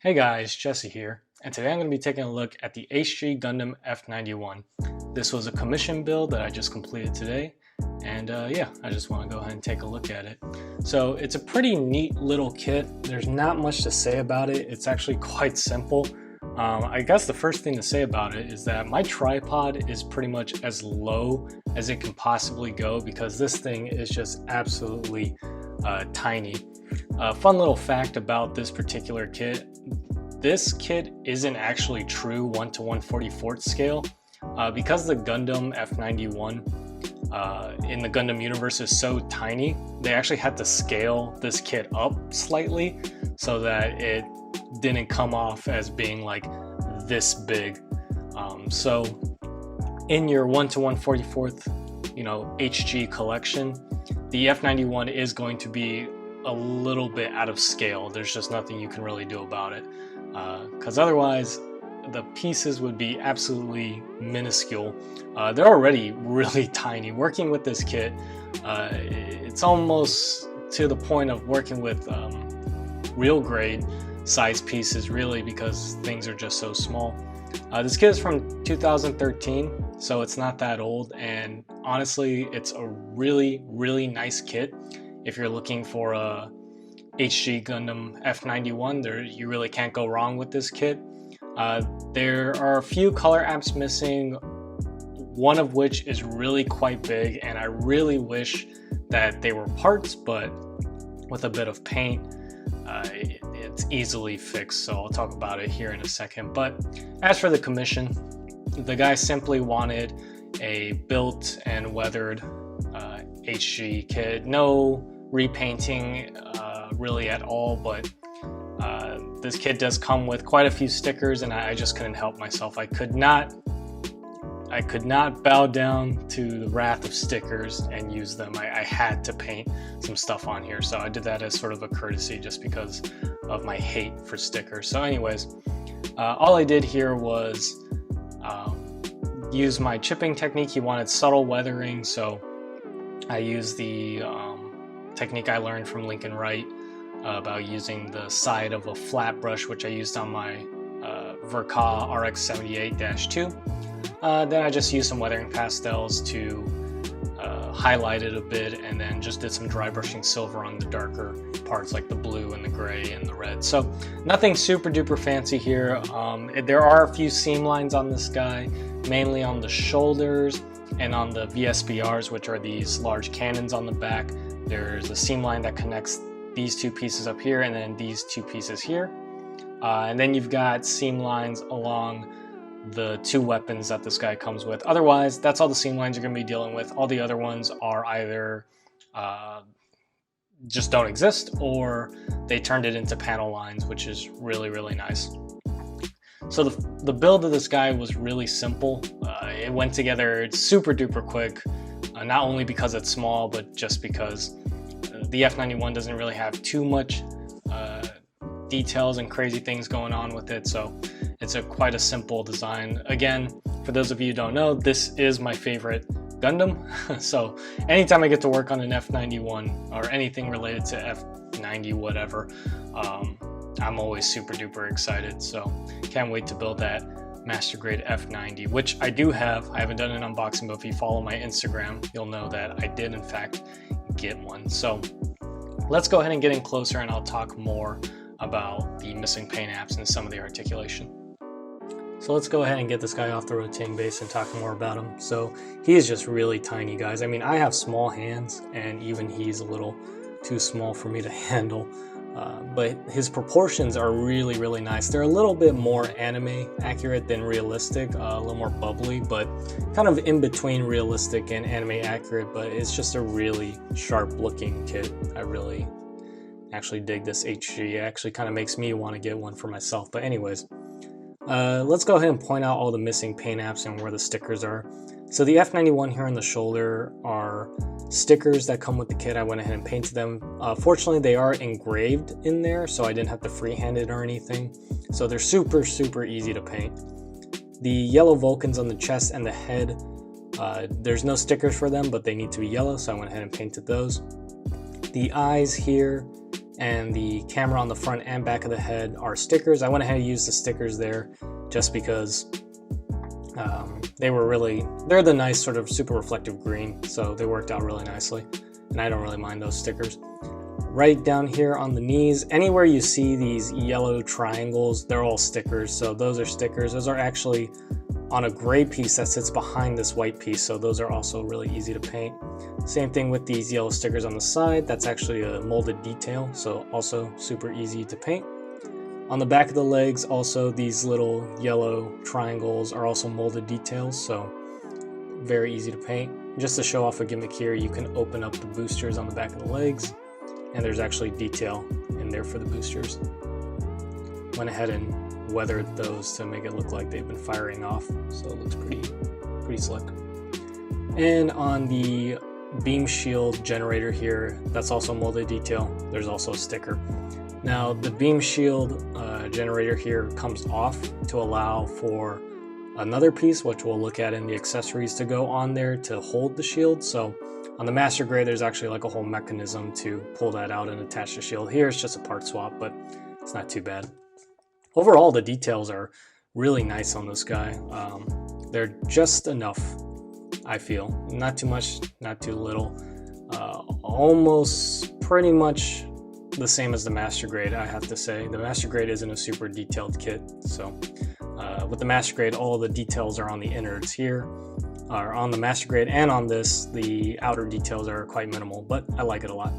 Hey guys, Jesse here, and today I'm going to be taking a look at the HG Gundam F91. This was a commission build that I just completed today, and yeah, I just want to go ahead and take a look at it. So it's a pretty neat little kit. There's not much to say about it. It's actually quite simple. I guess the first thing to say about it is that my tripod is pretty much as low as it can possibly go because this thing is just absolutely tiny. Fun little fact about this particular kit. This kit isn't actually true 1 to 1/44 scale. Because the Gundam F91 in the Gundam universe is so tiny, they actually had to scale this kit up slightly so that it didn't come off as being like this big. So in your 1 to 1/44th, HG collection, the F91 is going to be a little bit out of scale. There's just nothing you can really do about it, because otherwise the pieces would be absolutely minuscule. They're already really tiny. Working with this kit, it's almost to the point of working with real grade size pieces, really, because things are just so small. This kit is from 2013, so it's not that old, and honestly it's a really nice kit. If you're looking for a HG Gundam F91, you really can't go wrong with this kit. There are a few color apps missing, one of which is really quite big, and I really wish that they were parts, but with a bit of paint, it's easily fixed, so I'll talk about it here in a second. But as for the commission, the guy simply wanted a built and weathered HG kit. No repainting really at all, but this kit does come with quite a few stickers, and I just couldn't help myself. I could not bow down to the wrath of stickers and use them. I had to paint some stuff on here, so I did that as sort of a courtesy just because of my hate for stickers. So anyways, all I did here was use my chipping technique. He wanted subtle weathering, so I used the technique I learned from Lincoln Wright about using the side of a flat brush, which I used on my Verka RX78-2. Then I just used some weathering pastels to highlight it a bit, and then just did some dry brushing silver on the darker parts like the blue and the gray and the red. So nothing super duper fancy here. There are a few seam lines on this guy, mainly on the shoulders and on the VSBRs, which are these large cannons on the back. There's a seam line that connects these two pieces up here and then these two pieces here. And then you've got seam lines along the two weapons that this guy comes with. Otherwise, that's all the seam lines you're going to be dealing with. All the other ones are either just don't exist, or they turned it into panel lines, which is really nice. So the build of this guy was really simple. It went together super duper quick, not only because it's small, but just because the F91 doesn't really have too much details and crazy things going on with it, so it's quite a simple design. Again, for those of you who don't know, this is my favorite Gundam, so anytime I get to work on an F91 or anything related to F90 whatever, I'm always super duper excited. So can't wait to build that master grade F90, which I do have. I haven't done an unboxing, but if you follow my Instagram, you'll know that I did in fact get one. So let's go ahead and get in closer, and I'll talk more about the missing paint apps and some of the articulation. So let's go ahead and get this guy off the rotating base and talk more about him. So he is just really tiny, guys. I mean, I have small hands, and even he's a little too small for me to handle. But his proportions are really nice. They're a little bit more anime accurate than realistic, a little more bubbly, but kind of in between realistic and anime accurate. But it's just a really sharp looking kit. I really actually dig this HG. It actually kind of makes me want to get one for myself. But anyways, let's go ahead and point out all the missing paint apps and where the stickers are. So the F91 here on the shoulder are stickers that come with the kit. I went ahead and painted them. Fortunately, they are engraved in there, so I didn't have to freehand it or anything. So they're super easy to paint. The yellow Vulcans on the chest and the head, there's no stickers for them, but they need to be yellow, so I went ahead and painted those. The eyes here and the camera on the front and back of the head are stickers. I went ahead and used the stickers there just because they're the nice sort of super reflective green, so they worked out really nicely, and I don't really mind those stickers. Right down here on the knees, anywhere you see these yellow triangles, they're all stickers, so those are stickers. Those are actually on a gray piece that sits behind this white piece, so those are also really easy to paint. Same thing with these yellow stickers on the side. That's actually a molded detail, so also super easy to paint. On the back of the legs, also these little yellow triangles are also molded details, so very easy to paint. Just to show off a gimmick here, you can open up the boosters on the back of the legs, and there's actually detail in there for the boosters. Went ahead and weathered those to make it look like they've been firing off, so it looks pretty slick. And on the beam shield generator here, that's also molded detail. There's also a sticker. Now the beam shield generator here comes off to allow for another piece, which we'll look at in the accessories, to go on there to hold the shield. So on the master grade, there's actually like a whole mechanism to pull that out and attach the shield. Here it's just a part swap, but it's not too bad. Overall, the details are really nice on this guy. They're just enough, I feel. Not too much, not too little. Almost pretty much the same as the master grade, I have to say. The master grade isn't a super detailed kit, so with the master grade, all the details are on the innards here, or on the master grade, and on this, the outer details are quite minimal, but I like it a lot.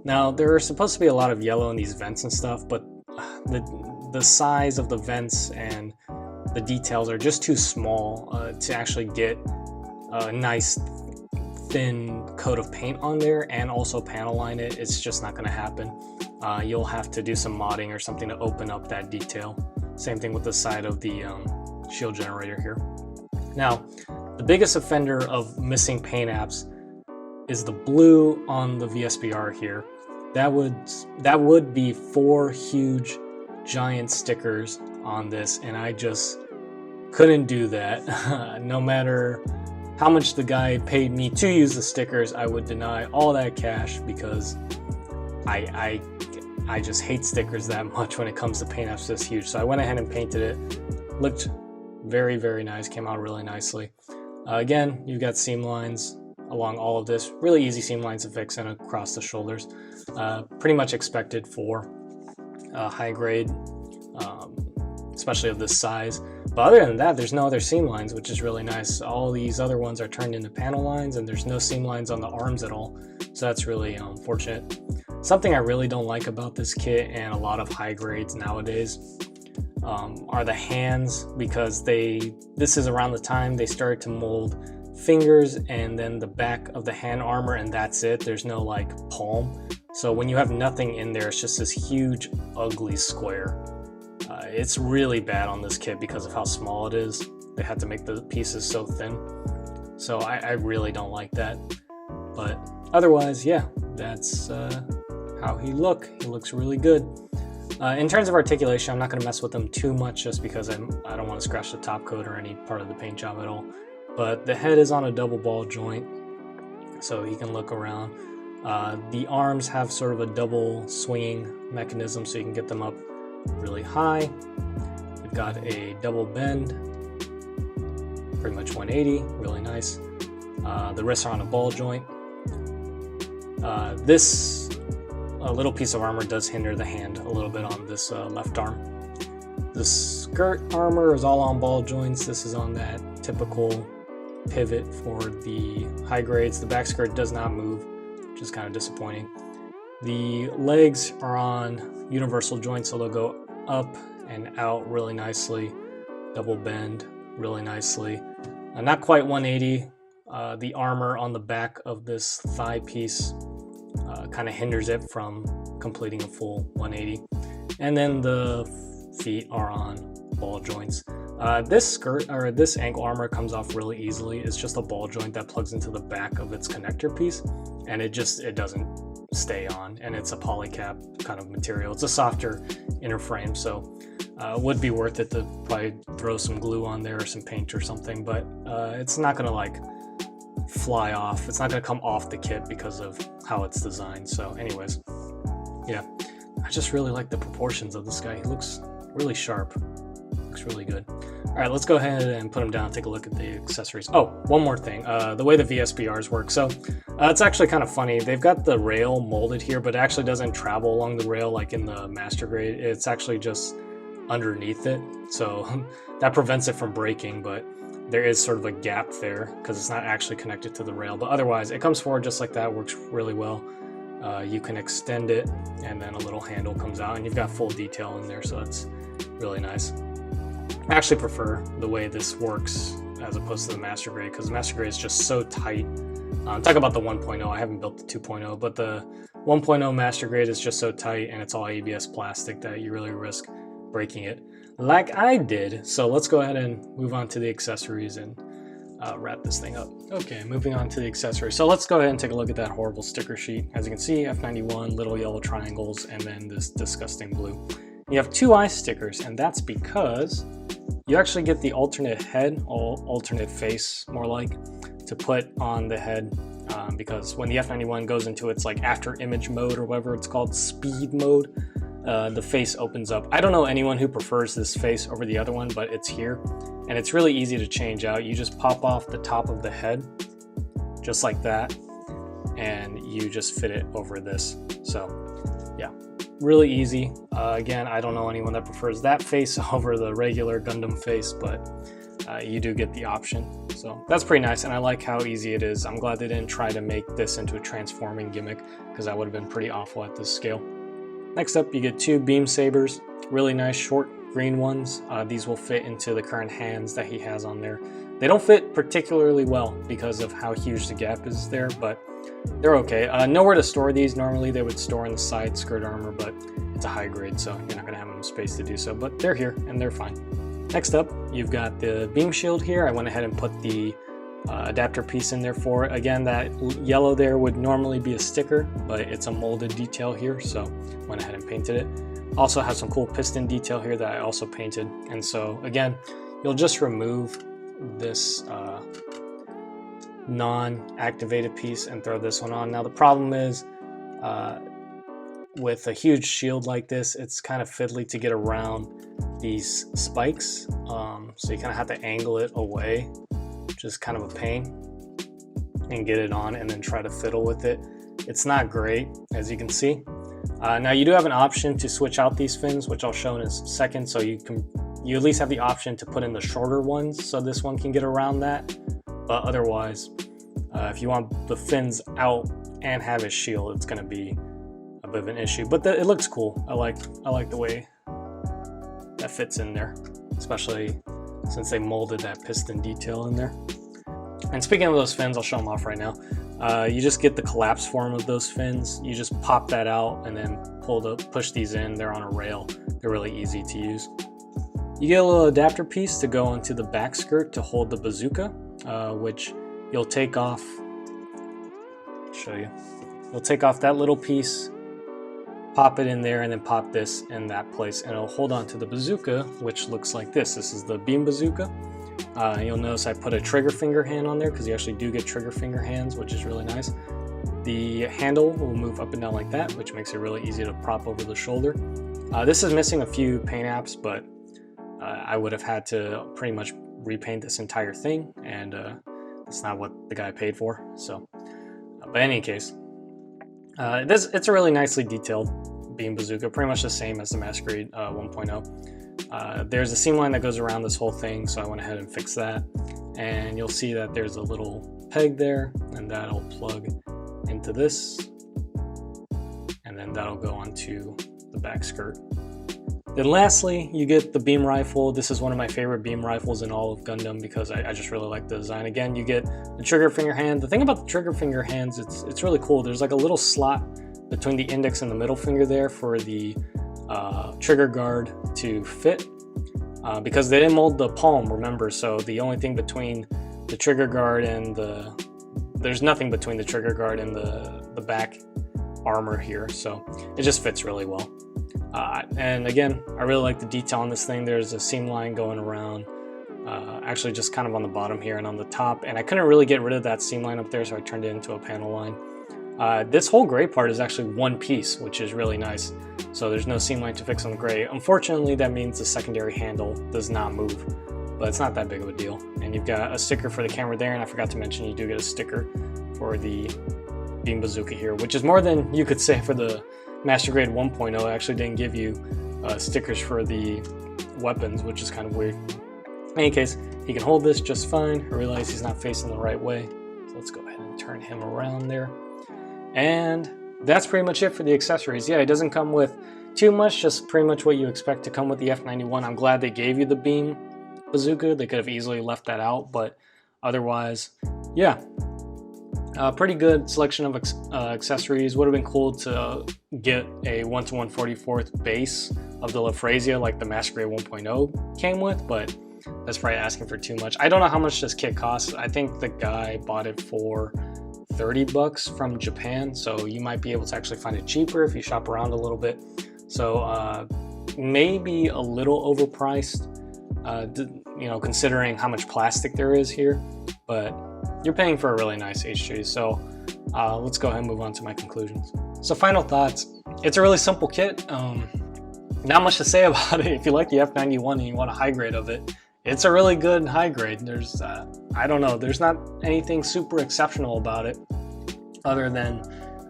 Now, there are supposed to be a lot of yellow in these vents and stuff, but the size of the vents and the details are just too small to actually get a nice thin coat of paint on there and also panel line it. It's just not going to happen. You'll have to do some modding or something to open up that detail. Same thing with the side of the shield generator here. Now, the biggest offender of missing paint apps is the blue on the VSBR here. That would be 4 huge giant stickers on this, and I just couldn't do that. No matter how much the guy paid me to use the stickers, I would deny all that cash because I just hate stickers that much when it comes to paint apps this huge. So I went ahead and painted it. Looked very, very nice. Came out really nicely. Again, you've got seam lines along all of this. Really easy seam lines to fix and across the shoulders. Pretty much expected for high grade, especially of this size. But other than that, there's no other seam lines, which is really nice. All these other ones are turned into panel lines, and there's no seam lines on the arms at all. So that's really fortunate. Something I really don't like about this kit and a lot of high grades nowadays are the hands, because this is around the time they started to mold fingers and then the back of the hand armor, and that's it. There's no like palm. So when you have nothing in there, it's just this huge ugly square. It's really bad on this kit because of how small it is. They had to make the pieces so thin. So I really don't like that. But otherwise, yeah, that's how he looks really good. In terms of articulation, I'm not going to mess with them too much just because I don't want to scratch the top coat or any part of the paint job at all. But the head is on a double ball joint, so he can look around. The arms have sort of a double swinging mechanism, so you can get them up really high. We've got a double bend, pretty much 180, really nice. The wrists are on a ball joint. This little piece of armor does hinder the hand a little bit on this left arm. The skirt armor is all on ball joints. This is on that typical pivot for the high grades. The back skirt does not move, which is kind of disappointing. The legs are on universal joints, so they'll go up and out really nicely. Double bend really nicely. Not quite 180. The armor on the back of this thigh piece kind of hinders it from completing a full 180. And then the feet are on ball joints. This skirt or this ankle armor comes off really easily. It's just a ball joint that plugs into the back of its connector piece, and it doesn't stay on, and it's a polycap kind of material. It's a softer inner frame, so it would be worth it to probably throw some glue on there or some paint or something, but it's not gonna like fly off. It's not gonna come off the kit because of how it's designed. So anyways, yeah, I just really like the proportions of this guy. He looks really sharp. Looks really good. All right, let's go ahead and put him down and take a look at the accessories. Oh, one more thing. The way the VSBRs work. So it's actually kind of funny. They've got the rail molded here, but it actually doesn't travel along the rail like in the master grade. It's actually just underneath it. So that prevents it from breaking, but there is sort of a gap there because it's not actually connected to the rail. But otherwise, it comes forward just like that. Works really well. You can extend it, and then a little handle comes out, and you've got full detail in there, so it's really nice. I actually prefer the way this works as opposed to the master grade, because the master grade is just so tight. Talk about the 1.0. I haven't built the 2.0, but the 1.0 master grade is just so tight, and it's all ABS plastic that you really risk breaking it, like I did. So let's go ahead and move on to the accessories and wrap this thing up. Okay, moving on to the accessories. So let's go ahead and take a look at that horrible sticker sheet. As you can see, F91, little yellow triangles, and then this disgusting blue. You have 2 eye stickers, and that's because you actually get the alternate head, or alternate face, more like, to put on the head, because when the F91 goes into its like after image mode, or whatever it's called, speed mode, the face opens up. I don't know anyone who prefers this face over the other one, but it's here, and it's really easy to change out. You just pop off the top of the head, just like that, and you just fit it over this. So yeah, really easy. Again, I don't know anyone that prefers that face over the regular Gundam face, but you do get the option. So that's pretty nice, and I like how easy it is. I'm glad they didn't try to make this into a transforming gimmick, because that would have been pretty awful at this scale. Next up, you get 2 beam sabers, really nice short green ones. These will fit into the current hands that he has on there. They don't fit particularly well because of how huge the gap is there, but they're okay. Nowhere to store these. Normally they would store in the side skirt armor, but it's a high grade, so you're not going to have enough space to do so, but they're here and they're fine. Next up, you've got the beam shield here. I went ahead and put the adapter piece in there for it. Again, that yellow there would normally be a sticker, but it's a molded detail here, so went ahead and painted it. Also have some cool piston detail here that I also painted, and so again, you'll just remove this non-activated piece and throw this one on. Now the problem is with a huge shield like this, it's kind of fiddly to get around these spikes, so you kind of have to angle it away, which is kind of a pain, and get it on and then try to fiddle with it. It's not great, as you can see. Now you do have an option to switch out these fins, which I'll show in a second, so you at least have the option to put in the shorter ones so this one can get around that. But otherwise, if you want the fins out and have a shield, it's going to be a bit of an issue. But it looks cool. I like the way that fits in there, especially since they molded that piston detail in there. And speaking of those fins, I'll show them off right now. You just get the collapse form of those fins. You just pop that out and then push these in. They're on a rail. They're really easy to use. You get a little adapter piece to go onto the back skirt to hold the bazooka, which you'll take off. I'll show you. You'll take off that little piece, pop it in there, and then pop this in that place, and it'll hold on to the bazooka, which looks like this. This is the beam bazooka. You'll notice I put a trigger finger hand on there because you actually do get trigger finger hands, which is really nice. The handle will move up and down like that, which makes it really easy to prop over the shoulder. This is missing a few paint apps, but I would have had to pretty much repaint this entire thing, and that's not what the guy paid for. So, but in any case, it's a really nicely detailed beam bazooka, pretty much the same as the Masquerade 1.0. There's a seam line that goes around this whole thing, so I went ahead and fixed that. And you'll see that there's a little peg there, and that'll plug into this, and then that'll go onto the back skirt. Then lastly, you get the beam rifle. This is one of my favorite beam rifles in all of Gundam because I just really like the design. Again, you get the trigger finger hand. The thing about the trigger finger hands, it's really cool. There's like a little slot between the index and the middle finger there for the trigger guard to fit, because they didn't mold the palm, remember, so the only thing between the trigger guard and there's nothing between the trigger guard and the back armor here, so it just fits really well. And again, I really like the detail on this thing. There's a seam line going around, actually just kind of on the bottom here and on the top, and I couldn't really get rid of that seam line up there, so I turned it into a panel line. This whole gray part is actually one piece, which is really nice. So there's no seam line to fix on the gray. Unfortunately, that means the secondary handle does not move, but it's not that big of a deal. And you've got a sticker for the camera there, and I forgot to mention you do get a sticker for the beam bazooka here, which is more than you could say for the Master Grade 1.0. It actually didn't give you stickers for the weapons, which is kind of weird. In any case, he can hold this just fine. I realize he's not facing the right way, so let's go ahead and turn him around there. And that's pretty much it for the accessories. Yeah, it doesn't come with too much, just pretty much what you expect to come with the F91. I'm glad they gave you the beam bazooka. They could have easily left that out, but otherwise, yeah. Pretty good selection of accessories. Would have been cool to get a 1:144th base of the Lafrazia like the Master Grade 1.0 came with, but that's probably asking for too much. I don't know how much this kit costs. I think the guy bought it for 30 bucks from Japan, so you might be able to actually find it cheaper if you shop around a little bit. So maybe a little overpriced, you know, considering how much plastic there is here, but you're paying for a really nice H3. So let's go ahead and move on to my conclusions. So final thoughts. It's a really simple kit. Not much to say about it. If you like the F91 and you want a high grade of it, it's a really good high grade. There's, I don't know, there's not anything super exceptional about it other than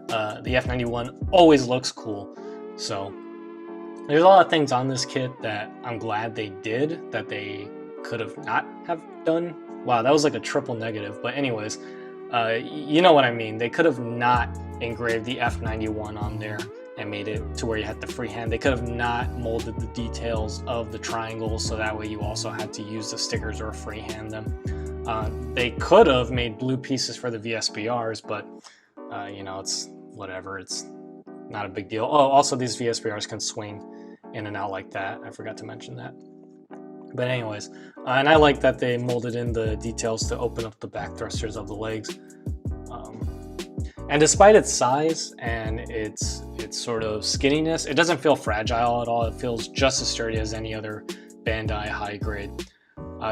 the F91 always looks cool. So there's a lot of things on this kit that I'm glad they did that they could have not have done. Wow, that was like a triple negative. But anyways, you know what I mean. They could have not engraved the F91 on there and made it to where you had the freehand. They could have not molded the details of the triangles, so that way you also had to use the stickers or freehand them. They could have made blue pieces for the VSBRs, but you know, it's whatever. It's not a big deal. Oh, also these VSBRs can swing in and out like that. I forgot to mention that. But anyways, and I like that they molded in the details to open up the back thrusters of the legs. And despite its size and its sort of skinniness, it doesn't feel fragile at all. It feels just as sturdy as any other Bandai high grade.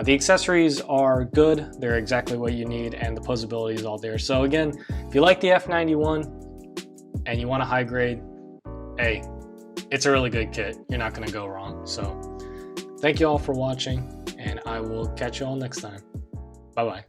The accessories are good. They're exactly what you need, and the posability is all there. So again, if you like the F91 and you want a high grade, hey, it's a really good kit. You're not going to go wrong. So thank you all for watching, and I will catch you all next time. Bye-bye.